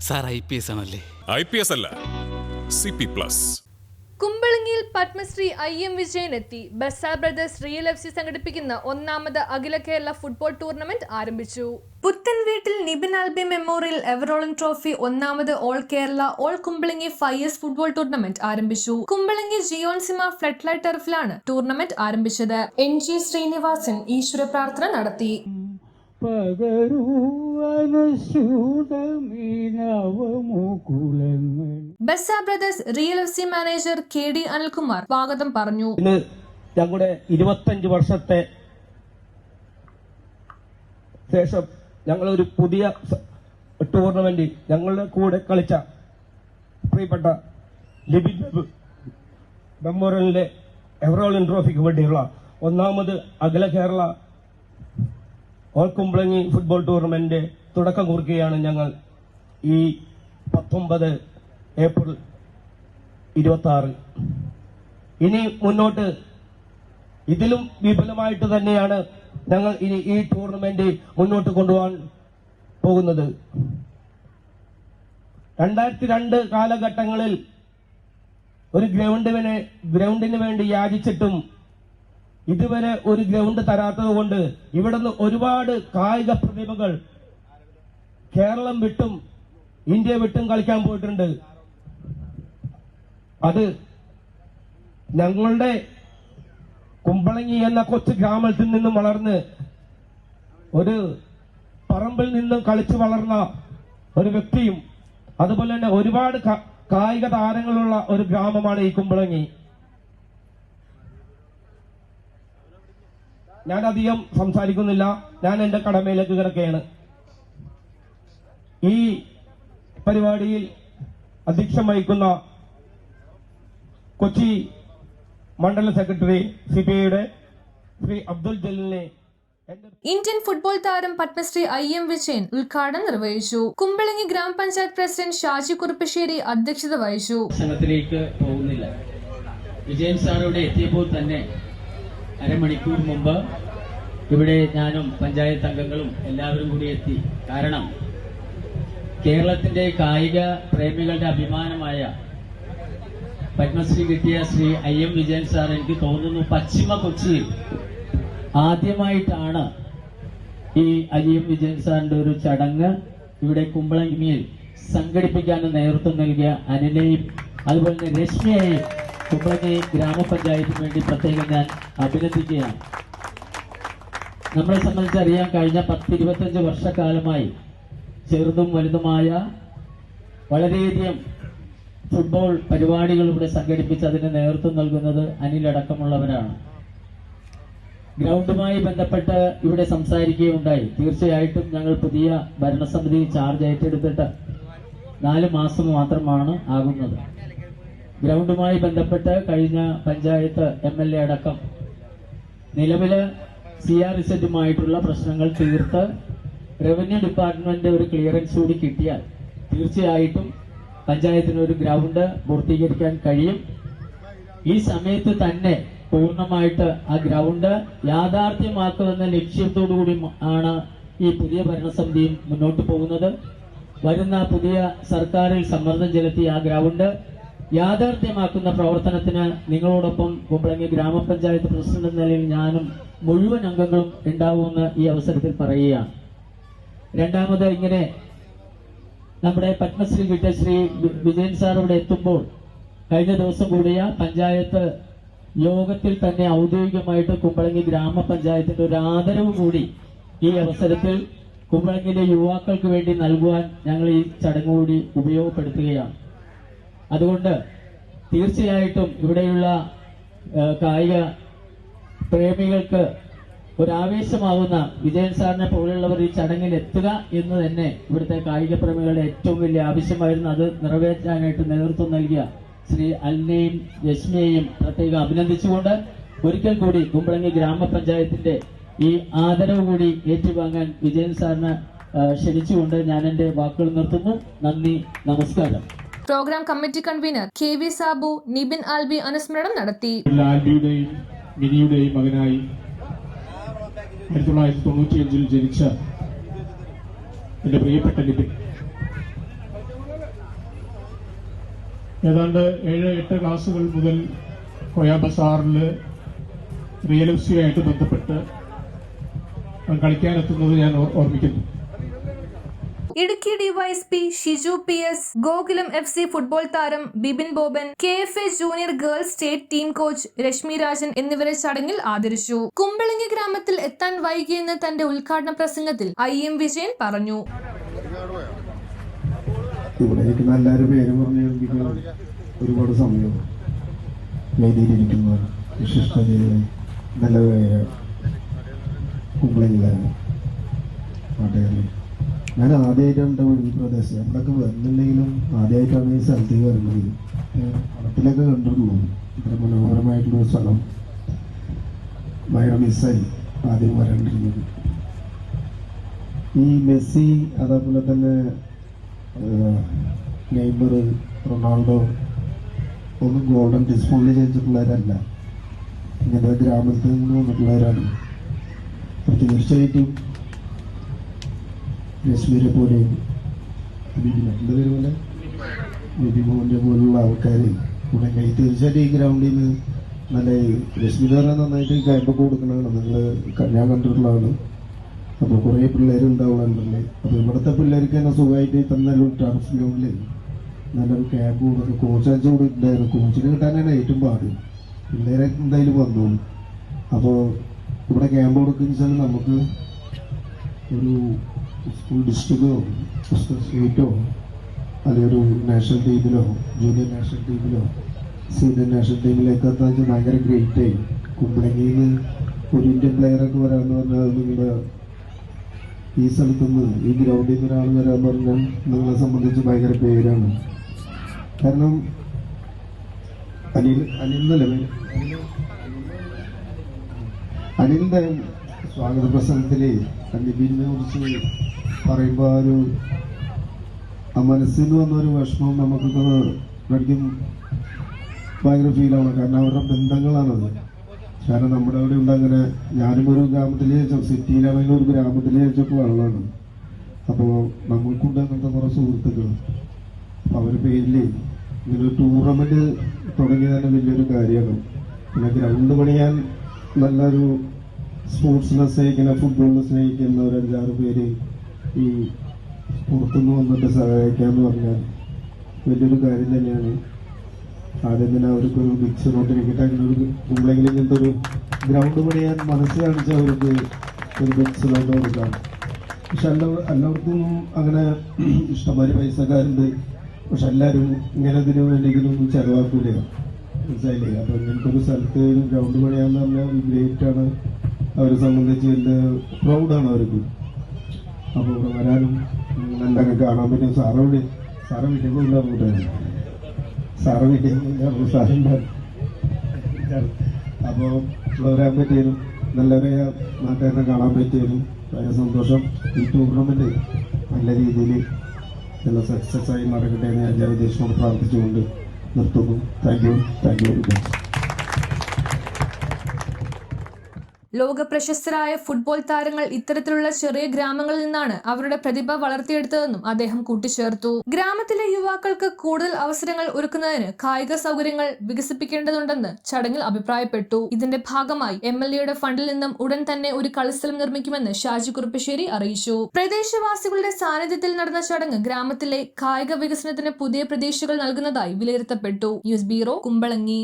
Sir IPS ആണല്ലേ? IPS അല്ല, CP+. കുമ്പളങ്ങിയിൽ Padmashri IM Vijayan എത്തി. ബസ ബ്രദേഴ്സ് റിയൽ FC സംഘടിപ്പിക്കുന്ന ഒന്നാമത് അഖില കേരള ഫുട്ബോൾ ടൂർണമെന്റ് ആരംഭിച്ചു. പുത്തൻ വീട്ടിൽ Nibin Albi memorial ever rolling trophy ഒന്നാമത് all Kerala all Kumbalangi 5S football tournament ആരംഭിച്ചു. കുമ്പളങ്ങി ജിയോൺസിമ ഫ്ലഡ് ലൈറ്റ് ടർഫിലാണ് ടൂർണമെന്റ് ആരംഭിച്ചത്. NG ശ്രീനിവാസൻ ഈശ്വര പ്രാർത്ഥന നടത്തി. ബസ brothers real FC manager KD Anilkumar സ്വാഗതം പറഞ്ഞു. ഞങ്ങളുടെ 25 വർഷത്തെ ശേഷം ഞങ്ങളൊരു പുതിയ ടൂർണമെന്റ് ഞങ്ങളുടെ കൂടെ കളിച്ച പ്രിയപ്പെട്ട ലിബിൻ മെമ്മോറിയലിന്റെ എവറോളിംഗ് ട്രോഫിക്ക് വേണ്ടിയുള്ള ഒന്നാമത് അഖില Kerala all Kumbalangi football tournament തുടക്കം കുറിക്കുകയാണ്. ഞങ്ങൾ ഈ 19 ഏപ്രിൽ 26. ഇനി മുന്നോട്ട് ഇതിലും വിപുലമായിട്ട് തന്നെയാണ് ഞങ്ങൾ ഇനി ഈ ടൂർണമെന്റ് മുന്നോട്ട് കൊണ്ടുപോകാൻ പോകുന്നത്. 2002 കാലഘട്ടങ്ങളിൽ ഒരു ഗ്രൗണ്ടിന് വേണ്ടി യാചിച്ചിട്ടും ഇതുവരെ ഒരു ഗ്രൗണ്ട് തരാത്തത് കൊണ്ട് ഇവിടുന്ന് ഒരുപാട് കായിക പ്രതിഭകൾ കേരളം വിട്ടും ഇന്ത്യ വിട്ടും കളിക്കാൻ പോയിട്ടുണ്ട്. അത് ഞങ്ങളുടെ കുമ്പളങ്ങി എന്ന കൊച്ചു ഗ്രാമത്തിൽ നിന്നും വളർന്ന് ഒരു പറമ്പിൽ നിന്നും കളിച്ചു വളർന്ന ഒരു വ്യക്തിയും അതുപോലെ തന്നെ ഒരുപാട് കായിക താരങ്ങളുള്ള ഒരു ഗ്രാമമാണ് ഈ കുമ്പളങ്ങി. ഞാൻ അധികം സംസാരിക്കുന്നില്ല, ഞാൻ എന്റെ കടമയിലേക്ക് കിടക്കുകയാണ്. ഈ പരിപാടിയിൽ അധ്യക്ഷം വഹിക്കുന്ന കൊച്ചി മണ്ഡല സെക്രട്ടറി CPIയുടെ ശ്രീ അബ്ദുൽ ജലീലിനെ ഇന്ത്യൻ ഫുട്ബോൾ താരം പത്മശ്രീ IM വിജയൻ ഉദ്ഘാടനം നിർവഹിച്ചു. കുമ്പളങ്ങി ഗ്രാമപഞ്ചായത്ത് പ്രസിഡന്റ് ഷാജി കുറുപ്പശ്ശേരി അധ്യക്ഷത വഹിച്ചു. സംഘത്തിലേക്ക് പോകുന്നില്ല. വിജയൻ സാർ ഇവിടെ എത്തിയപ്പോൾ തന്നെ അരമണിക്കൂർ മുമ്പ് ഇവിടെ ഞാനും പഞ്ചായത്ത് അംഗങ്ങളും എല്ലാവരും കൂടി എത്തി. കാരണം കേരളത്തിന്റെ കായിക പ്രേമികളുടെ അഭിമാനമായ പത്മശ്രീ കിട്ടിയ ശ്രീ IM വിജയൻ സാർ എനിക്ക് തോന്നുന്നു പശ്ചിമ കൊച്ചിയിൽ ആദ്യമായിട്ടാണ് ഈ IM വിജയൻ സാറിന്റെ ഒരു ചടങ്ങ് ഇവിടെ കുമ്പളങ്ങിയിൽ സംഘടിപ്പിക്കാൻ നേതൃത്വം നൽകിയ അനിലെയും അതുപോലെ തന്നെ രശ്മിയെയും കുമ്പളങ്ങി ഗ്രാമപഞ്ചായത്തിന് വേണ്ടി പ്രത്യേകം ഞാൻ അഭിനന്ദിക്കുകയാണ്. നമ്മളെ സംബന്ധിച്ചറിയാൻ കഴിഞ്ഞ 10-25 വർഷക്കാലമായി ചെറുതും വലുതുമായ വളരെയധികം ഫുട്ബോൾ പരിപാടികൾ ഇവിടെ സംഘടിപ്പിച്ച് അതിന് നേതൃത്വം നൽകുന്നത് അനിലടക്കമുള്ളവരാണ്. ഗ്രൗണ്ടുമായി ബന്ധപ്പെട്ട് ഇവിടെ സംസാരിക്കുകയുണ്ടായി. തീർച്ചയായിട്ടും ഞങ്ങൾ പുതിയ ഭരണസമിതി ചാർജ് ഏറ്റെടുത്തിട്ട് 4 മാസം മാത്രമാണ് ആകുന്നത്. ഗ്രൗണ്ടുമായി ബന്ധപ്പെട്ട് കഴിഞ്ഞ പഞ്ചായത്ത് MLA അടക്കം നിലവില് CRZ പ്രശ്നങ്ങൾ തീർത്ത് റവന്യൂ ഡിപ്പാർട്ട്മെന്റ് ഒരു ക്ലിയറൻസ് കൂടി കിട്ടിയാൽ തീർച്ചയായിട്ടും പഞ്ചായത്തിന് ഒരു ഗ്രൗണ്ട് പൂർത്തീകരിക്കാൻ കഴിയും. ഈ സമയത്ത് തന്നെ പൂർണ്ണമായിട്ട് ആ ഗ്രൗണ്ട് യാഥാർത്ഥ്യമാക്കുമെന്ന ലക്ഷ്യത്തോടുകൂടി ആണ് ഈ പുതിയ ഭരണസമിതിയും മുന്നോട്ട് പോകുന്നത്. വരുന്ന പുതിയ സർക്കാരിൽ സമ്മർദ്ദം ചെലുത്തി ആ ഗ്രൗണ്ട് യാഥാർത്ഥ്യമാക്കുന്ന പ്രവർത്തനത്തിന് നിങ്ങളോടൊപ്പം കുമ്പളങ്ങി ഗ്രാമപഞ്ചായത്ത് പ്രസിഡന്റ് എന്ന നിലയിൽ ഞാനും മുഴുവൻ അംഗങ്ങളും ഉണ്ടാവുമെന്ന് ഈ അവസരത്തിൽ പറയുകയാണ്. രണ്ടാമത് ഇങ്ങനെ നമ്മുടെ പത്മശ്രീ കിട്ടിയ ശ്രീ വിജയൻ സാർ ഇവിടെ എത്തുമ്പോൾ കഴിഞ്ഞ ദിവസം കൂടിയ പഞ്ചായത്ത് യോഗത്തിൽ തന്നെ ഔദ്യോഗികമായിട്ട് കുമ്പളങ്ങി ഗ്രാമപഞ്ചായത്തിന്റെ ഒരു ആദരവ് കൂടി ഈ അവസരത്തിൽ കുമ്പളങ്ങിയിലെ യുവാക്കൾക്ക് വേണ്ടി നൽകുവാൻ ഞങ്ങൾ ഈ ചടങ്ങ് കൂടി ഉപയോഗപ്പെടുത്തുകയാണ്. അതുകൊണ്ട് തീർച്ചയായിട്ടും ഇവിടെയുള്ള കായിക പ്രേമികൾക്ക് ഒരാവേശമാവുന്ന വിജയൻ സാറിനെ പോലുള്ളവർ ഈ ചടങ്ങിൽ എത്തുക എന്ന് തന്നെ ഇവിടുത്തെ കായിക പ്രേമികളുടെ ഏറ്റവും വലിയ ആവശ്യമായിരുന്നു. അത് നിറവേറ്റാനായിട്ട് നേതൃത്വം നൽകിയ ശ്രീ അലിനെയും രശ്മിയെയും പ്രത്യേകം അഭിനന്ദിച്ചുകൊണ്ട് ഒരിക്കൽ കൂടി കുമ്പളങ്ങി ഗ്രാമപഞ്ചായത്തിന്റെ ഈ ആദരവ് കൂടി ഏറ്റുവാങ്ങാൻ വിജയൻ സാറിനെ ക്ഷണിച്ചുകൊണ്ട് ഞാൻ എന്റെ വാക്കുകൾ നിർത്തുന്നു. നന്ദി, നമസ്കാരം. Programme committee convener KV Sabu Nibin Albi അനുസ്മരണം നടത്തി. ആൽബിയുടെയും മിനിയുടെയും മകനായി 1995 ജനിച്ച എന്റെ പ്രിയപ്പെട്ട നിബിൻ ഏതാണ്ട് 7-8 ക്ലാസ്സുകൾ മുതൽ കോയ ബസാറിൽ റിയൽ എഫ് സിയായിട്ട് ബന്ധപ്പെട്ട് കളിക്കാനെത്തുന്നത് ഞാൻ ഓർമ്മിക്കുന്നു. Idukki DYSP Shiju PS, Gokulam FC football താരം Bibin Boban, KFA junior girls state team coach Rashmi Rajan എന്നിവരെ ചടങ്ങിൽ ആദരിച്ചു. കുമ്പളങ്ങി ഗ്രാമത്തിൽ എത്താൻ വൈകിയെന്ന് തന്റെ ഉദ്ഘാടന പ്രസംഗത്തിൽ IM വിജയൻ പറഞ്ഞു. ഇവിടേക്ക് നല്ലൊരു പേര് പറഞ്ഞു ഒരുപാട് സമയം വേദിയിലിരിക്കുന്ന വിശിഷ്ടതയിലെ നല്ല പേര് കുമ്പളങ്ങിലാണ് നാട്ടുകാരിൽ. ഞാൻ ആദ്യമായിട്ടാണ് ഈ പ്രദേശം നമ്മളൊക്കെ വരുന്നുണ്ടെങ്കിലും ആദ്യമായിട്ടാണ് ഈ സ്ഥലത്തേക്ക് വരുന്നത്. പടത്തിലൊക്കെ കണ്ടിരുന്നു ഇത്ര മനോഹരമായിട്ടുള്ളൊരു സ്ഥലം. ഭയങ്കര മിസ്സായി ആദ്യം വരേണ്ടിരുന്നത്. ഈ മെസ്സി അതേപോലെ തന്നെ നെയ്മർ, റൊണാൾഡോ ഒന്നും ഗോൾഡൻ ഡിസ്പ്ലേ ചെയ്തിട്ടുള്ളവരല്ല. ഇങ്ങനത്തെ ഗ്രാമത്തിൽ നിന്ന് വന്നിട്ടുള്ളവരാണ്. തീർച്ചയായിട്ടും രശ്മിയെ പോലെയും ബിബിമോൻ്റെ പോലുള്ള ആൾക്കാർ ഇവിടെ തീർച്ചയായിട്ടും ഈ ഗ്രൗണ്ടിൽ നിന്ന് നല്ല രശ്മി പറഞ്ഞാൽ നന്നായിട്ട് ക്യാമ്പൊക്കെ കൊടുക്കണതാണ്. നിങ്ങൾ ഞാൻ കണ്ടിട്ടുള്ളതാണ്. അപ്പോൾ കുറേ പിള്ളേരുണ്ടാവുന്നുണ്ടല്ലേ. അപ്പോൾ ഇവിടുത്തെ പിള്ളേർക്ക് തന്നെ സുഖമായിട്ട് നല്ലൊരു ടർഫ് ഗ്രൗണ്ടിൽ നല്ലൊരു ക്യാമ്പ് കൊടുക്കുക. കോച്ച് കൂടി ഉണ്ടായിരുന്നു. കോച്ചിന് കിട്ടാനാണ് ഏറ്റവും പാട്. പിള്ളേരെ എന്തായാലും വന്നോളൂ. അപ്പോൾ ഇവിടെ ക്യാമ്പ് കൊടുക്കുന്ന വെച്ചാൽ നമുക്ക് ഒരു സ്കൂൾ ഡിസ്ട്രിക്റ്റോ സ്റ്റേറ്റോ അല്ലെങ്കിൽ ഒരു നാഷണൽ ടീമിലോ ജൂനിയർ നാഷണൽ ടീമിലോ സീനിയർ നാഷണൽ ടീമിലേക്ക് എത്താൻ വെച്ചാൽ ഭയങ്കര ഗ്രേറ്റായി. കുമ്പളങ്ങിയിൽ നിന്ന് ഒരു ഇന്ത്യൻ പ്ലെയറൊക്കെ വരാമെന്ന് പറഞ്ഞാൽ നിങ്ങളുടെ ഈ സ്ഥലത്തുനിന്ന് ഈ ഗ്രൗണ്ടിൽ നിന്ന് ഒരാൾ വരാമെന്ന് പറഞ്ഞാൽ നിങ്ങളെ സംബന്ധിച്ച് ഭയങ്കര പേരാണ്. കാരണം അനിലിൻ്റെ സ്വാഗത പ്രസംഗത്തിൽ അനിബിനെ കുറിച്ച് പറയുമ്പോൾ ആ മനസ്സിൽ വന്നൊരു വിഷമം നമുക്കൊക്കെ ശരിക്കും ഭയങ്കര ഫീലാണ്. കാരണം അവരുടെ ബന്ധങ്ങളാണത്. കാരണം നമ്മുടെ അവിടെ ഉണ്ട് അങ്ങനെ. ഞാനും ഒരു ഗ്രാമത്തിൽ സിറ്റിയിലാണെങ്കിലും ഒരു ഗ്രാമത്തിൽ ജനിച്ചപ്പോൾ ആളാണ്. അപ്പോൾ നമ്മൾക്കുണ്ട് അങ്ങനത്തെ കുറേ സുഹൃത്തുക്കൾ. അപ്പോൾ അവരുടെ പേരിൽ ഇങ്ങനൊരു ടൂർണമെൻറ്റ് തുടങ്ങി തന്നെ വലിയൊരു കാര്യമാണ്. പിന്നെ ഗ്രൗണ്ട് പണിയാൻ നല്ലൊരു സ്പോർട്സിനെ സ്നേഹിക്കുന്ന ഫുട്ബോളിനെ സ്നേഹിക്കുന്ന ഒരു 5-6 പേര് ഈ പുറത്തുനിന്ന് വന്നിട്ട് സഹായിക്കാന്ന് പറഞ്ഞാൽ വലിയൊരു കാര്യം തന്നെയാണ്. ആദ്യം തന്നെ അവർക്കൊരു ബിഗ് സർട്ടിഫിക്കറ്റ് അങ്ങനെ ഒരു കുമ്പളെങ്കിലും ഇങ്ങനത്തെ ഒരു ഗ്രൗണ്ട് പണിയാൻ മനസ്സ് കാണിച്ച അവർക്ക് ഒരു ബിഗ് സർട്ട് കൊടുക്കാം. പക്ഷെ എല്ലാവർക്കും അങ്ങനെ ഇഷ്ടംമാതിരി പൈസക്കാരുണ്ട്. പക്ഷെ എല്ലാവരും ഇങ്ങനെ ഇതിനു വേണ്ടിയെങ്കിലും ചെലവാക്കൂല. മനസ്സിലായില്ലേ? അപ്പോൾ ഇങ്ങനത്തെ ഒരു സ്ഥലത്ത് ഒരു ഗ്രൗണ്ട് പണിയാന്ന് പറഞ്ഞാൽ ഗ്രേറ്റാണ്. അവരെ സംബന്ധിച്ച് വലിയ പ്രൗഡാണ് അവർക്ക്. അപ്പോൾ ഇവിടെ വരാനും എന്തൊക്കെ കാണാൻ പറ്റും. സാറ് വീട്ടിൽ പോയില്ല കൂട്ടായിരുന്നു. സാറ് വീട്ടിൽ പോയില്ല സാറുണ്ടായിരുന്നു. അപ്പോൾ ഇവിടെ വരാൻ പറ്റിയാലും നല്ലൊരു നാട്ടുകാരനെ കാണാൻ പറ്റിയാലും വളരെ സന്തോഷം. ഈ ടൂർണമെൻറ്റ് നല്ല രീതിയിൽ നല്ല സക്സസ് ആയി നടക്കട്ടെ എന്ന് ഞാൻ ജനദേശത്തോട് പ്രാർത്ഥിച്ചുകൊണ്ട് നിർത്തുന്നു. Thank you very much. ലോക പ്രശസ്തരായ ഫുട്ബോൾ താരങ്ങൾ ഇത്തരത്തിലുള്ള ചെറിയ ഗ്രാമങ്ങളിൽ നിന്നാണ് അവരുടെ പ്രതിഭ വളർത്തിയെടുത്തതെന്നും അദ്ദേഹം കൂട്ടിച്ചേർത്തു. ഗ്രാമത്തിലെ യുവാക്കൾക്ക് കൂടുതൽ അവസരങ്ങൾ ഒരുക്കുന്നതിന് കായിക സൗകര്യങ്ങൾ വികസിപ്പിക്കേണ്ടതുണ്ടെന്ന് ചടങ്ങിൽ അഭിപ്രായപ്പെട്ടു. ഇതിന്റെ ഭാഗമായി MLAയുടെ ഫണ്ടിൽ നിന്നും ഉടൻ തന്നെ ഒരു കളിസ്ഥലം നിർമ്മിക്കുമെന്ന് ഷാജി കുറുപ്പശ്ശേരി അറിയിച്ചു. പ്രദേശവാസികളുടെ സാന്നിധ്യത്തിൽ നടന്ന ചടങ്ങ് ഗ്രാമത്തിലെ കായിക വികസനത്തിന് പുതിയ പ്രതീക്ഷകൾ നൽകുന്നതായി വിലയിരുത്തപ്പെട്ടു. News bureau, Kumbalangi.